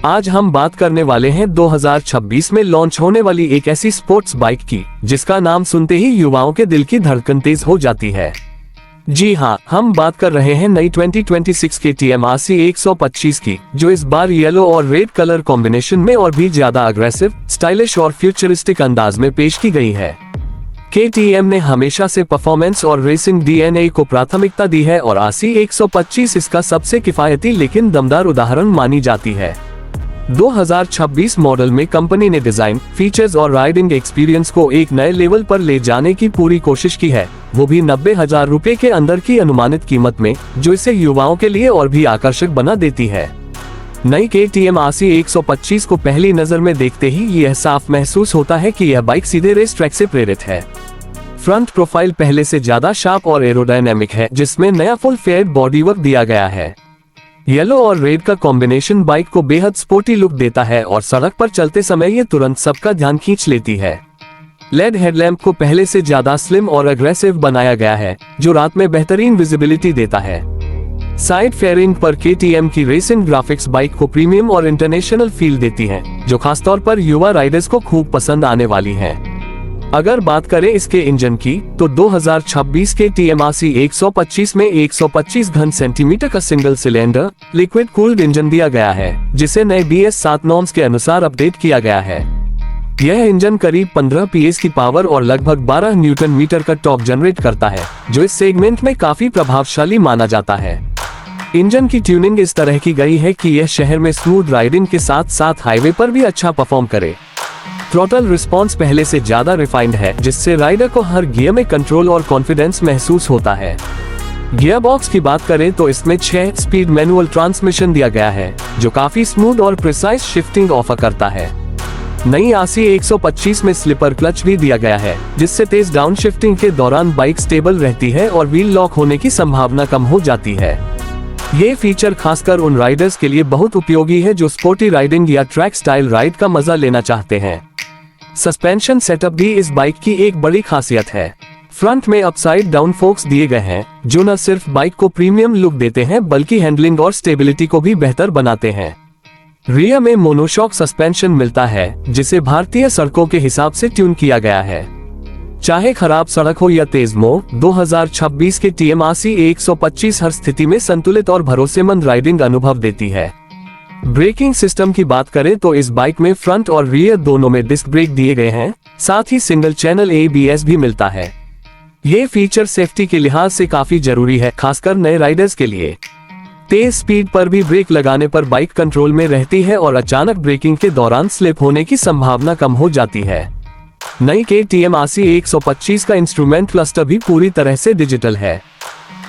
आज हम बात करने वाले हैं 2026 में लॉन्च होने वाली एक ऐसी स्पोर्ट्स बाइक की जिसका नाम सुनते ही युवाओं के दिल की धड़कन तेज हो जाती है। जी हाँ, हम बात कर रहे हैं नई 2026 KTM RC 125 की, जो इस बार येलो और रेड कलर कॉम्बिनेशन में और भी ज्यादा अग्रेसिव, स्टाइलिश और फ्यूचरिस्टिक अंदाज में पेश की गई है। KTM ने हमेशा से परफॉर्मेंस और रेसिंग DNA को प्राथमिकता दी है और RC 125 इसका सबसे किफायती लेकिन दमदार उदाहरण मानी जाती है। 2026 मॉडल में कंपनी ने डिजाइन, फीचर्स और राइडिंग एक्सपीरियंस को एक नए लेवल पर ले जाने की पूरी कोशिश की है, वो भी 90,000 रुपए के अंदर की अनुमानित कीमत में, जो इसे युवाओं के लिए और भी आकर्षक बना देती है। नई KTM RC 125 को पहली नजर में देखते ही यह साफ महसूस होता है कि यह बाइक सीधे रेस ट्रैक से प्रेरित है। फ्रंट प्रोफाइल पहले से ज्यादा शार्प और एरोडायनेमिक है, जिसमें नया फुल फेयर बॉडीवर्क दिया गया है। येलो और रेड का कॉम्बिनेशन बाइक को बेहद स्पोर्टी लुक देता है और सड़क पर चलते समय ये तुरंत सबका ध्यान खींच लेती है। लेड हेडलैम्प को पहले से ज्यादा स्लिम और अग्रेसिव बनाया गया है, जो रात में बेहतरीन विजिबिलिटी देता है। साइड फेयरिंग पर KTM की रेसिंग ग्राफिक्स बाइक को प्रीमियम और इंटरनेशनल फील देती हैं, जो खासतौर पर युवा राइडर्स को खूब पसंद आने वाली हैं। अगर बात करें इसके इंजन की, तो 2026 KTM RC 125 में 125 घन सेंटीमीटर का single cylinder liquid cooled engine दिया गया है, जिसे नए BS7 नॉर्म्स के अनुसार अपडेट किया गया है। यह इंजन करीब 15 PS की पावर और लगभग 12 न्यूटन मीटर का टॉर्क जनरेट करता है, जो इस सेगमेंट में काफी प्रभावशाली माना जाता है। इंजन की ट्यूनिंग इस तरह की गई है कि यह शहर में स्मूथ राइडिंग के साथ साथ हाईवे पर भी अच्छा परफॉर्म करे। थ्रॉटल रिस्पॉन्स पहले से ज्यादा रिफाइंड है, जिससे राइडर को हर गियर में कंट्रोल और कॉन्फिडेंस महसूस होता है। गियर बॉक्स की बात करें तो इसमें 6 स्पीड मैनुअल ट्रांसमिशन दिया गया है, जो काफी स्मूथ और प्रिसाइज शिफ्टिंग ऑफर करता है। नई RC 125 में स्लिपर क्लच भी दिया गया है, जिससे तेज डाउन शिफ्टिंग के दौरान बाइक स्टेबल रहती है और व्हील लॉक होने की संभावना कम हो जाती है। ये फीचर खासकर उन राइडर्स के लिए बहुत उपयोगी है जो स्पोर्टी राइडिंग या ट्रैक स्टाइल राइड का मजा लेना चाहते हैं। सस्पेंशन सेटअप भी इस बाइक की एक बड़ी खासियत है। फ्रंट में अपसाइड डाउन फोक्स दिए गए हैं, जो न सिर्फ बाइक को प्रीमियम लुक देते हैं बल्कि हैंडलिंग और स्टेबिलिटी को भी बेहतर बनाते हैं। रियर में मोनोशॉक सस्पेंशन मिलता है, जिसे भारतीय सड़कों के हिसाब से ट्यून किया गया है। चाहे खराब सड़क हो या तेज मोड़, 2026 के KTM RC 125 हर स्थिति में संतुलित और भरोसेमंद राइडिंग अनुभव देती है। ब्रेकिंग सिस्टम की बात करें तो इस बाइक में फ्रंट और रियर दोनों में डिस्क ब्रेक दिए गए हैं, साथ ही सिंगल चैनल ABS भी मिलता है। ये फीचर सेफ्टी के लिहाज से काफी जरूरी है, खासकर नए राइडर्स के लिए। तेज स्पीड पर भी ब्रेक लगाने पर बाइक कंट्रोल में रहती है और अचानक ब्रेकिंग के दौरान स्लिप होने की संभावना कम हो जाती है। नई KTM RC 125 का इंस्ट्रूमेंट क्लस्टर भी पूरी तरह से डिजिटल है।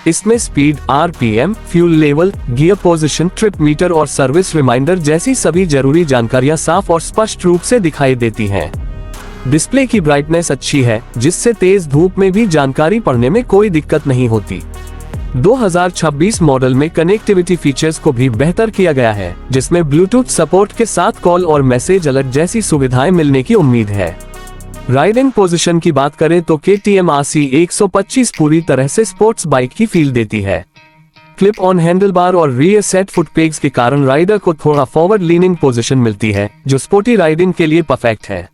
इसमें speed, RPM, fuel level, gear position, trip meter और सर्विस रिमाइंडर जैसी सभी जरूरी जानकारियां साफ और स्पष्ट रूप से दिखाई देती हैं। डिस्प्ले की ब्राइटनेस अच्छी है, जिससे तेज धूप में भी जानकारी पढ़ने में कोई दिक्कत नहीं होती। 2026 मॉडल में कनेक्टिविटी फीचर्स को भी बेहतर किया गया है, जिसमें ब्लूटूथ सपोर्ट के साथ कॉल और मैसेज अलर्ट जैसी सुविधाएं मिलने की उम्मीद है। राइडिंग पोजीशन की बात करें तो KTM RC 125 पूरी तरह से स्पोर्ट्स बाइक की फील देती है। क्लिप ऑन हैंडलबार और रियर सेट फुट पेग्स के कारण राइडर को थोड़ा फॉरवर्ड लीनिंग पोजीशन मिलती है, जो स्पोर्टी राइडिंग के लिए परफेक्ट है।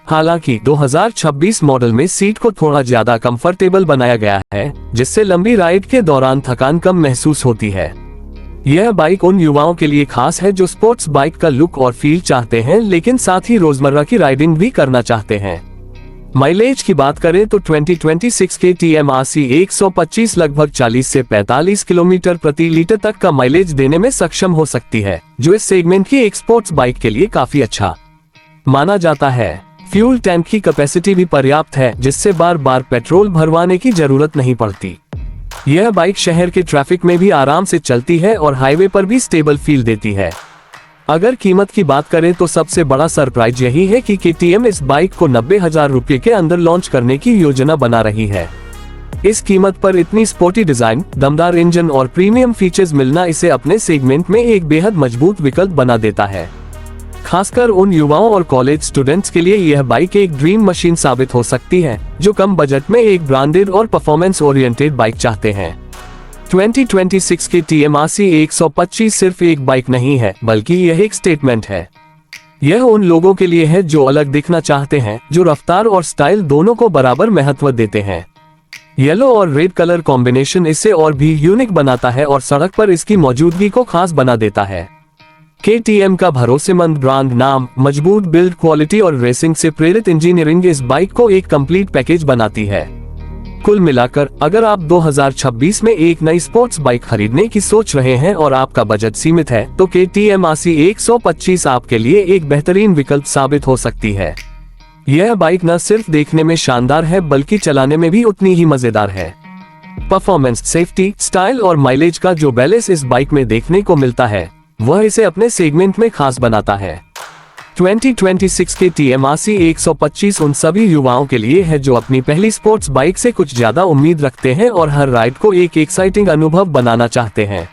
हालांकि 2026 मॉडल में सीट को थोड़ा ज्यादा कंफर्टेबल बनाया गया है, जिससे लंबी राइड के दौरान थकान कम महसूस होती है। यह बाइक उन युवाओं के लिए खास है जो स्पोर्ट्स बाइक का लुक और फील चाहते हैं, लेकिन साथ ही रोजमर्रा की राइडिंग भी करना चाहते हैं। माइलेज की बात करें तो 2026 KTM RC 125 लगभग 40 से 45 किलोमीटर प्रति लीटर तक का माइलेज देने में सक्षम हो सकती है, जो इस सेगमेंट की एक स्पोर्ट्स बाइक के लिए काफी अच्छा माना जाता है। फ्यूल टैंक की कैपेसिटी भी पर्याप्त है, जिससे बार बार पेट्रोल भरवाने की जरूरत नहीं पड़ती। यह बाइक शहर के ट्रैफिक में भी आराम से चलती है और हाईवे पर भी स्टेबल फील देती है। अगर कीमत की बात करें तो सबसे बड़ा सरप्राइज यही है कि KTM इस बाइक को 90,000 रुपए के अंदर लॉन्च करने की योजना बना रही है। इस कीमत पर इतनी स्पोर्टी डिजाइन, दमदार इंजन और प्रीमियम फीचर्स मिलना इसे अपने सेगमेंट में एक बेहद मजबूत विकल्प बना देता है। खासकर उन युवाओं और कॉलेज स्टूडेंट्स के लिए यह बाइक एक ड्रीम मशीन साबित हो सकती है, जो कम बजट में एक ब्रांडेड और परफॉर्मेंस ओरिएंटेड बाइक चाहते हैं। 2026 की TMRC 125 सिर्फ एक बाइक नहीं है, बल्कि यह एक स्टेटमेंट है। यह उन लोगों के लिए है जो अलग दिखना चाहते हैं, जो रफ्तार और स्टाइल दोनों को बराबर महत्व देते हैं। येलो और रेड कलर कॉम्बिनेशन इसे और भी यूनिक बनाता है और सड़क पर इसकी मौजूदगी को खास बना देता है। KTM का भरोसेमंद ब्रांड नाम, मजबूत बिल्ड क्वालिटी और रेसिंग से प्रेरित इंजीनियरिंग इस बाइक को एक कंप्लीट पैकेज बनाती है। कुल मिलाकर अगर आप 2026 में एक नई स्पोर्ट्स बाइक खरीदने की सोच रहे हैं और आपका बजट सीमित है, तो KTM RC 125 आपके लिए एक बेहतरीन विकल्प साबित हो सकती है। यह बाइक न सिर्फ देखने में शानदार है, बल्कि चलाने में भी उतनी ही मजेदार है। परफॉर्मेंस, सेफ्टी, स्टाइल और माइलेज का जो बैलेंस इस बाइक में देखने को मिलता है, वह इसे अपने सेगमेंट में खास बनाता है। 2026 के TMRC 125 उन सभी युवाओं के लिए है जो अपनी पहली स्पोर्ट्स बाइक से कुछ ज्यादा उम्मीद रखते हैं और हर राइड को एक एक्साइटिंग अनुभव बनाना चाहते हैं।